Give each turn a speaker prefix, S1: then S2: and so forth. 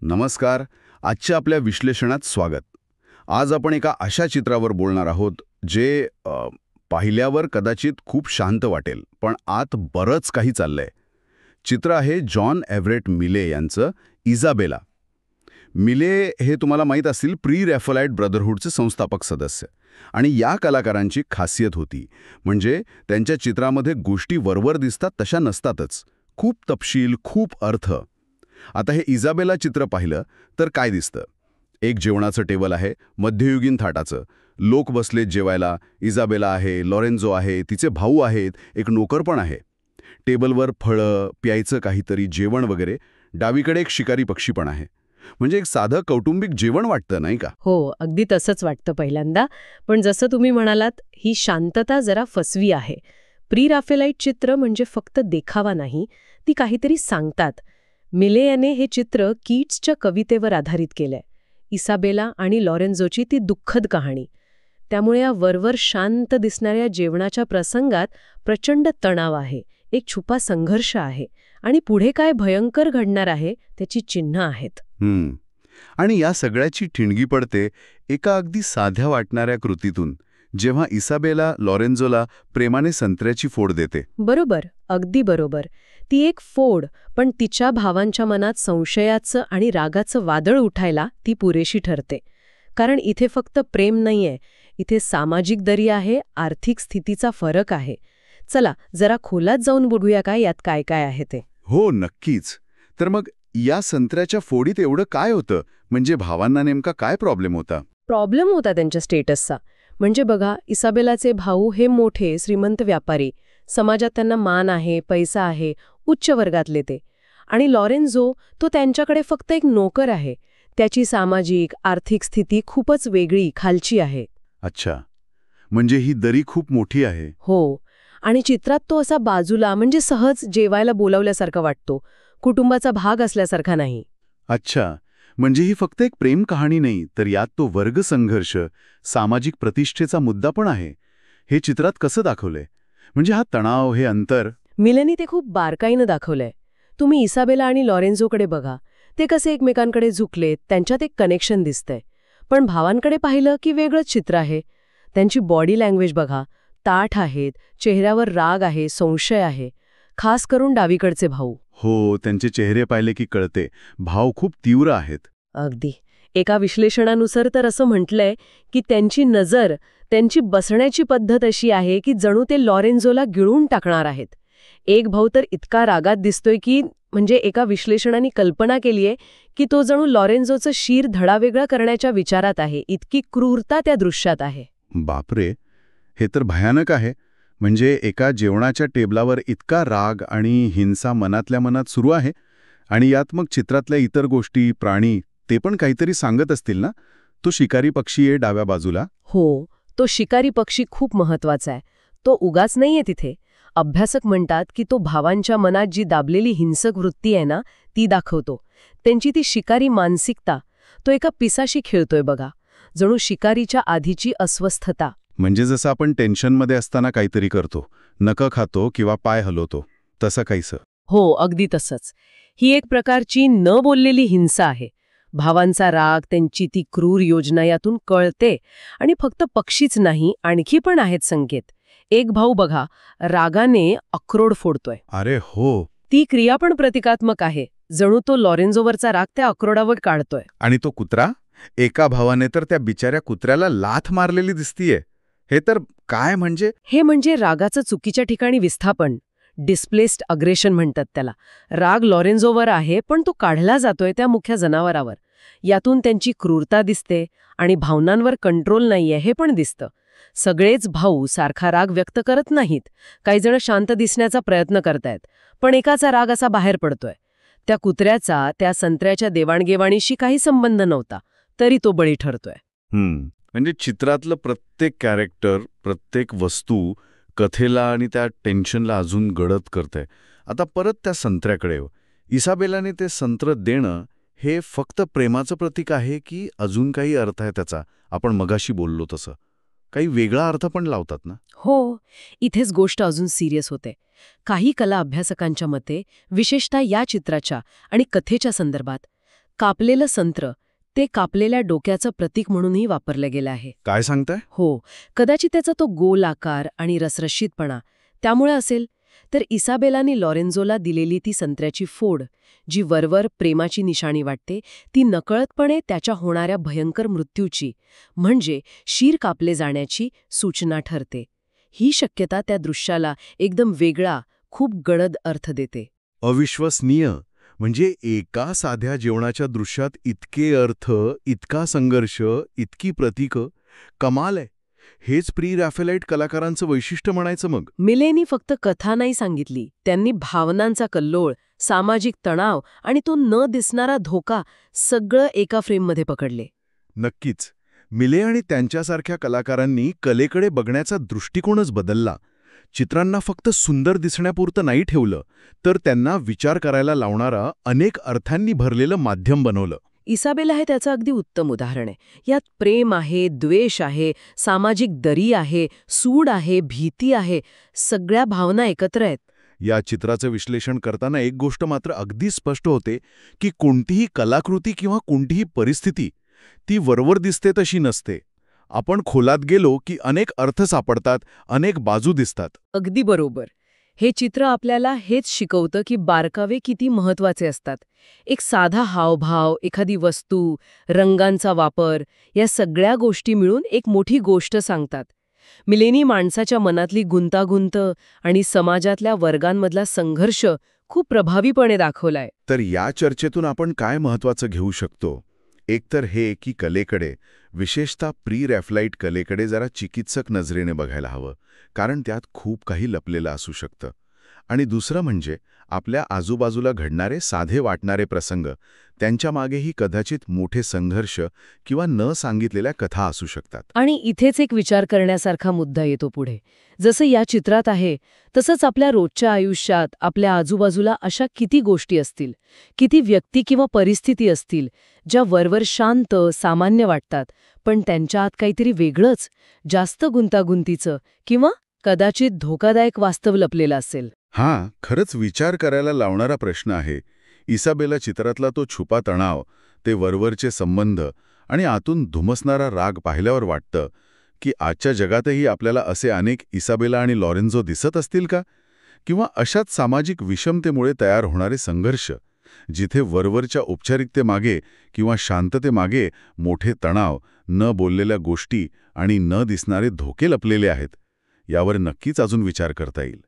S1: नमस्कार. आजच्या आपल्या विश्लेषणात स्वागत. आज आपण एका अशा चित्रावर बोलणार आहोत जे पाहिल्यावर कदाचित खूप शांत वाटेल, पण आत बरंच काही चाललंय. चित्र आहे जॉन एव्हरेट मिले यांचं इजाबेला. मिले हे तुम्हाला माहीत असतील प्री रॅफलाइट ब्रदरहूडचे संस्थापक सदस्य. आणि या कलाकारांची खासियत होती म्हणजे त्यांच्या चित्रामध्ये गोष्टी वरवर दिसतात तशा नसतातच. खूप तपशील, खूप अर्थ. आता हे इजाबेला चित्र पाहिलं तर काय दिसतं? एक जेवणाचं टेबल आहे, मध्ययुगीन थाटाचं. लोक बसलेत जेवायला. इजाबेला आहे, लॉरेन्झो आहे, तिचे भाऊ आहेत, एक नोकर पण आहे. टेबलवर फळं, प्यायचं काहीतरी, जेवण वगैरे. डावीकडे एक शिकारी पक्षी पण आहे. म्हणजे एक साधं कौटुंबिक जेवण वाटतं, नाही का?
S2: हो, अगदी तसंच वाटतं पहिल्यांदा. पण जसं तुम्ही म्हणालात, ही शांतता जरा फसवी आहे. प्री राफेलाइट चित्र म्हणजे फक्त देखावा नाही, ती काहीतरी सांगतात. मिले याने हे चित्र कीट्सच्या कवितेवर आधारित केलंय. इसाबेला आणि लॉरेन्झोची ती दुःखद कहाणी. त्यामुळे या वरवर शांत दिसणाऱ्या जेवणाच्या प्रसंगात प्रचंड तणाव आहे, एक छुपा संघर्ष आहे आणि पुढे काय भयंकर घडणार आहे त्याची चिन्ह आहेत.
S1: आणि या सगळ्याची ठिणगी पडते एका अगदी साध्या वाटणाऱ्या कृतीतून, जेव्हा इसाबेला लॉरेन्झोला प्रेमाने संत्र्याची फोड देते.
S2: बरोबर, अगदी बरोबर. ती एक फोड, पण तिच्या भावांच्या मनात संशयाचं आणि रागाचं वादळ उठायला ती पुरेशी ठरते. कारण इथे फक्त प्रेम नाहीये, इथे सामाजिक दरी आहे, आर्थिक स्थितीचा फरक आहे. चला जरा खोलात जाऊन बघूया काय यात काय काय आहे ते.
S1: हो, नक्कीच. तर मग या संत्र्याच्या फोडीत एवढं काय होतं? म्हणजे भावांना नेमका काय प्रॉब्लेम होता?
S2: प्रॉब्लेम होता त्यांच्या स्टेटसचा. म्हणजे बघा, इसाबेलाचे भाऊ हे मोठे श्रीमंत व्यापारी, समाजात त्यांना मान आहे, पैसा आहे, उच्च वर्गातले ते. आणि लॉरेन्झो तो त्यांच्याकडे फक्त एक नोकर आहे. त्याची सामाजिक आर्थिक स्थिती खूपच वेगळी, खालची आहे.
S1: अच्छा, म्हणजे ही दरी खूप मोठी आहे.
S2: हो, आणि चित्रात तो असा बाजूला म्हणजे सहज जेवायला बोलावल्यासारखा वाटतो, कुटुंबाचा भाग असल्यासारखा नाही.
S1: अच्छा, म्हणजे ही फक्त एक प्रेम कहाणी नाही, तर यात तो वर्ग संघर्ष, सामाजिक प्रतिष्ठेचा मुद्दा पण आहे. हे चित्रात कसं दाखवलंय? म्हणजे हा तणाव, हे अंतर.
S2: मिलेनी ते खूप बारकाईनं दाखवलंय. तुम्ही इसाबेला आणि लॉरेन्झोकडे बघा, ते कसे एकमेकांकडे झुकलेत, त्यांच्यात एक कनेक्शन दिसतंय. पण भावांकडे पाहिलं की वेगळंच चित्र आहे. त्यांची बॉडी लँग्वेज बघा, ताठ आहेत, चेहऱ्यावर राग आहे, संशय आहे. खास करून डावीकडचे भाऊ.
S1: हो, त्यांचे चेहरे पाहिले की कळते, भाव खूप तीव्र आहेत.
S2: अगदी. एका विश्लेषणानुसार तर असं म्हटलंय की त्यांची नजर, त्यांची बसण्याची पद्धत अशी आहे की जणू ते लॉरेन्झोला गिळून टाकणार आहेत. एक भाऊ तर इतका रागात दिसतोय की म्हणजे एका विश्लेषणाने कल्पना केलीये की तो जणू लॉरेन्झोचं शीर धडावेगळा करण्याच्या विचारात आहे. इतकी क्रूरता त्या दृश्यात आहे.
S1: बापरे, हे तर भयानक आहे. म्हणजे एका जेवणाच्या टेबलावर इतका राग आणि हिंसा मनातल्या मनात सुरू आहे. आणि यात मग चित्रातल्या इतर गोष्टी, प्राणी, ते पण काहीतरी सांगत असतील ना? तो शिकारी पक्षी आहे डाव्या बाजूला.
S2: हो, तो शिकारी पक्षी खूप महत्वाचा आहे. तो उगाच नाहीये तिथे. अभ्यासक म्हणतात की तो भावांच्या मनात जी दाबलेली हिंसक वृत्ती आहे ना, ती दाखवतो. त्यांची ती शिकारी मानसिकता. तो एका पिसाशी खेळतोय बघा, जणू शिकारीच्या आधीची अस्वस्थता.
S1: म्हणजे जसं आपण टेन्शनमध्ये असताना काहीतरी करतो, नखं खातो किंवा पाय हलवतो, तसं काहीसं.
S2: हो, अगदी तसंच. ही एक प्रकारची न बोललेली हिंसा आहे. भावांचा राग, त्यांची ती क्रूर योजना यातून कळते. आणि फक्त पक्षीच नाही, आणखी पण आहेत संकेत. एक भाऊ बघा, रागाने अक्रोड फोडतोय.
S1: अरे हो.
S2: ती क्रिया पण प्रतिकात्मक आहे. जणू तो लॉरेन्झोवरचा राग त्या अक्रोडावर काढतोय.
S1: आणि तो कुत्रा? एका भावाने तर त्या बिचाऱ्या कुत्र्याला लाथ मारलेली दिसतीये. हे तर काय म्हणजे?
S2: हे म्हणजे रागाचं चुकीच्या ठिकाणी विस्थापन. डिस्प्लेस्ड अग्रेशन म्हणतात त्याला. राग लॉरेन्झोवर आहे, पण तो काढला जातोय त्या मुख्य जनावरावर. यातून त्यांची क्रूरता दिसते आणि भावनांवर कंट्रोल नाहीये हे पण दिसतं. सगळेच भाऊ सारखा राग व्यक्त करत नाहीत. काही जण शांत दिसण्याचा प्रयत्न करतायत, पण एकाचा राग असा बाहेर पडतोय. त्या कुत्र्याचा त्या संत्र्याच्या देवाणघेवाणीशी काही संबंध नव्हता, तरी तो बळी ठरतोय.
S1: म्हणजे चित्रातलं प्रत्येक कॅरेक्टर, प्रत्येक वस्तू कथेला आणि त्या टेन्शनला अजून गडद करते. आता परत त्या संत्र्याकडे. इसाबेलाने ते संत्र देणं हे फक्त प्रेमाचं प्रतीक आहे की अजून काही अर्थ आहे त्याचा? आपण मगाशी बोललो तसं काही वेगळा अर्थ पण लावतात ना?
S2: हो, इथेच गोष्ट अजून सिरियस होते. काही कला अभ्यासकांच्या मते, विशेषतः या चित्राच्या आणि कथेच्या संदर्भात, कापलेलं संत्र ते कापलेल्या डोक्याचं प्रतीक म्हणूनही वापरलं गेलं आहे.
S1: काय सांगताय?
S2: हो, कदाचित त्याचा तो गोल आकार आणि रसरशीतपणा त्यामुळे असेल. तर इसाबेलानी लॉरेन्झोला दिलेली ती संत्र्याची फोड, जी वरवर प्रेमाची निशाणी वाटते, ती नकळतपणे त्याच्या होणाऱ्या भयंकर मृत्यूची, म्हणजे शीर कापले जाण्याची सूचना ठरते. ही शक्यता त्या दृश्याला एकदम वेगळा, खूप गडद अर्थ देते.
S1: अविश्वसनीय. म्हणजे एका साध्या जेवणाच्या दृश्यात इतके अर्थ, इतका संघर्ष, इतकी प्रतीकं. कमाल आहे. हेच प्री रॅफेलाइट कलाकारांचं वैशिष्ट्य म्हणायचं मग.
S2: मिलेनी फक्त कथा नाही सांगितली, त्यांनी भावनांचा कल्लोळ, सामाजिक तणाव आणि तो न दिसणारा धोका सगळं एका फ्रेममध्ये पकडले.
S1: नक्कीच. मिले आणि त्यांच्यासारख्या कलाकारांनी कलेकडे बघण्याचा दृष्टिकोनच बदलला. चित्रांना फक्त सुंदर दिसण्यापुरतं नाही ठेवलं, तर त्यांना विचार करायला लावणारा अनेक अर्थांनी भरलेलं माध्यम बनवलं.
S2: इसाबेला हे त्याचं अगदी उत्तम उदाहरण आहे. यात प्रेम आहे, द्वेष आहे, सामाजिक दरी आहे, सूड आहे, भीती आहे, सगळ्या भावना एकत्र आहेत.
S1: या चित्राचं विश्लेषण करताना एक गोष्ट मात्र अगदी स्पष्ट होते की कोणतीही कलाकृती किंवा कोणतीही परिस्थिती ती वरवर दिसते तशी नसते. आपण खोलात गेलो की अनेक अर्थ सापडतात, अनेक बाजू दिसतात.
S2: अगदी बरोबर. हे चित्र आपल्याला हेच शिकवतं की बारकावे किती महत्वाचे असतात. एक साधा हावभाव, एखादी वस्तू, रंगांचा वापर, या सगळ्या गोष्टी मिळून एक मोठी गोष्ट सांगतात. मिलेनी माणसाच्या मनातली गुंतागुंत आणि समाजातल्या वर्गांमधला संघर्ष खूप प्रभावीपणे दाखवलाय.
S1: तर या चर्चेतून आपण काय महत्वाचं घेऊ शकतो? एकतर हे की कलेकडे, विशेषतः प्री रॅफलाइट कलेकडे जरा चिकित्सक नजरेने बघायला हवं, कारण त्यात खूप काही लपलेलं असू शकतं. आणि दुसरं म्हणजे आपल्या आजूबाजूला घडणारे साधे वाटणारे प्रसंग, त्यांच्या मागेही कदाचित मोठे संघर्ष किंवा न सांगितलेल्या कथा असू शकतात.
S2: आणि इथेच एक विचार करण्यासारखा मुद्दा येतो पुढे. जसं या चित्रात आहे, तसंच आपल्या रोजच्या आयुष्यात, आपल्या आजूबाजूला अशा किती गोष्टी असतील, किती व्यक्ती किंवा परिस्थिती असतील, ज्या वरवर शांत, सामान्य वाटतात, पण त्यांच्या आत काहीतरी वेगळंच, जास्त गुंतागुंतीचं किंवा कदाचित धोकादायक वास्तव लपलेलं असेल.
S1: हां, खरंच विचार करायला लावणारा प्रश्न आहे. इसाबेला चित्रातला तो छुपा तणाव, ते वरवरचे संबंध आणि आतून धुमसणारा राग पाहिल्यावर वाटतं की आजच्या जगातही आपल्याला असे अनेक इसाबेला आणि लॉरेन्झो दिसत असतील का? किंवा अशाच सामाजिक विषमतेमुळे तयार होणारे संघर्ष, जिथे वरवरच्या औपचारिकतेमागे किंवा शांततेमागे मोठे तणाव, न बोललेल्या गोष्टी आणि न दिसणारे धोके लपलेले आहेत. यावर नक्कीच अजून विचार करता येईल.